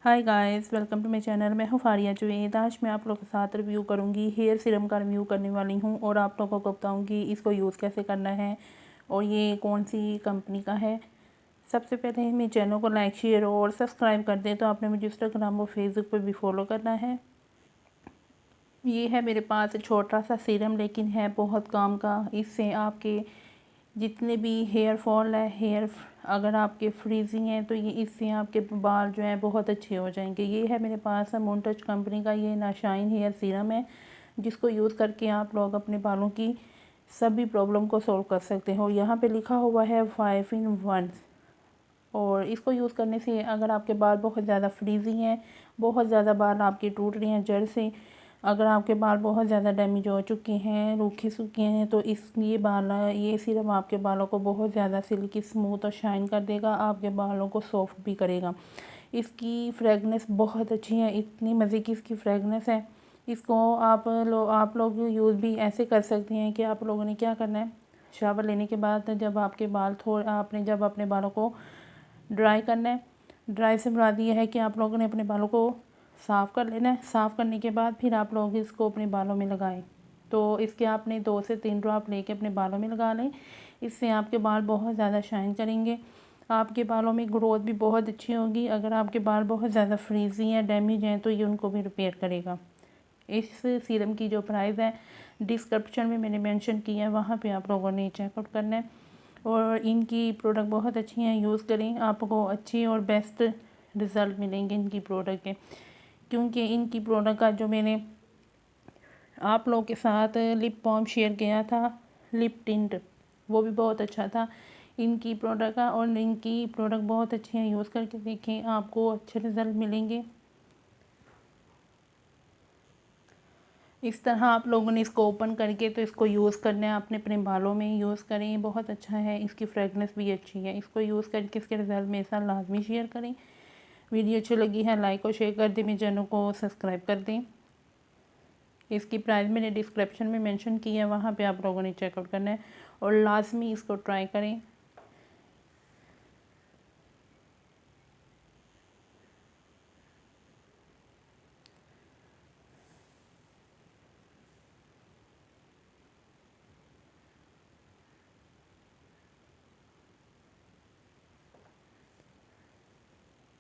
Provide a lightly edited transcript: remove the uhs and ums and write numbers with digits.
Hi guys, welcome to my channel. मैं हूँ फारिया जुवेद। आज मैं आप लोगों के साथ रिव्यू करूँगी, हेयर सीरम का रिव्यू करने वाली हूँ और आप लोगों को बताऊँगी इसको यूज़ कैसे करना है और ये कौन सी कंपनी का है। सबसे पहले मेरे चैनल को लाइक, शेयर और सब्सक्राइब कर दें। तो आपने मुझे इंस्टाग्राम और फेसबुक पर भी फॉलो करना है। ये है मेरे पास छोटा सा सीरम, लेकिन है बहुत काम का। इससे आपके जितने भी हेयर फॉल है, अगर आपके फ्रीजिंग है, तो ये इससे आपके बाल जो है बहुत अच्छे हो जाएंगे। ये है मेरे पास मोन्टच कंपनी का ये नाशाइन हेयर सीरम है, जिसको यूज़ करके आप लोग अपने बालों की सभी प्रॉब्लम को सॉल्व कर सकते हो। यहाँ पे लिखा हुआ है 5 in 1। और इसको यूज़ करने से अगर आपके बाल बहुत ज़्यादा फ्रीजिंग है, बहुत ज़्यादा बाल आपके टूट रहे हैं जड़ से, अगर आपके बाल बहुत ज़्यादा डैमेज हो चुके हैं, रूखे सूखे हैं, तो ये सीरम आपके बालों को बहुत ज़्यादा सिल्की, स्मूथ और शाइन कर देगा। आपके बालों को सॉफ्ट भी करेगा। इसकी फ्रेगनेंस बहुत अच्छी है, इतनी मज़े की इसकी फ्रेगनेंस है। इसको आप लोग यूज़ भी ऐसे कर सकते हैं कि आप लोगों ने क्या करना है, शावर लेने के बाद जब आपके बाल जब अपने बालों को ड्राई करना है। ड्राई से मुराद ये है कि आप लोगों ने अपने बालों को साफ़ कर लेना है। साफ़ करने के बाद फिर आप लोग इसको अपने बालों में लगाएं। तो इसके आपने 2 से 3 ड्रॉप लेके अपने बालों में लगा लें। इससे आपके बाल बहुत ज़्यादा शाइन करेंगे। आपके बालों में ग्रोथ भी बहुत अच्छी होगी। अगर आपके बाल बहुत ज़्यादा फ्रीजी हैं, डैमेज हैं, तो ये उनको भी रिपेयर करेगा। इस सीरम की जो प्राइस है डिस्क्रिप्शन में मैंने मेंशन किया है, वहाँ पे आप लोगों ने चेकआउट करना है। और इनकी प्रोडक्ट बहुत अच्छी हैं, यूज़ करें, आपको अच्छी और बेस्ट रिज़ल्ट मिलेंगे इनकी प्रोडक्ट के। क्योंकि इनकी प्रोडक्ट का जो मैंने आप लोगों के साथ लिप बाम शेयर किया था, लिप टिंट, वो भी बहुत अच्छा था इनकी प्रोडक्ट का। और इनकी प्रोडक्ट बहुत अच्छी हैं, यूज़ करके देखें, आपको अच्छे रिज़ल्ट मिलेंगे। इस तरह आप लोगों ने इसको ओपन करके तो इसको यूज़ करना है, अपने अपने बालों में यूज़ करें। बहुत अच्छा है, इसकी फ्रेगनेंस भी अच्छी है। इसको यूज़ करके इसके रिज़ल्ट मेरे साथ लाजमी शेयर करें। वीडियो अच्छी लगी है लाइक और शेयर कर दें, मेरे चैनल को सब्सक्राइब कर दें। इसकी प्राइस मैंने डिस्क्रिप्शन में मेंशन की है, वहाँ पे आप लोगों ने चेकआउट करना है और लाजमी इसको ट्राई करें।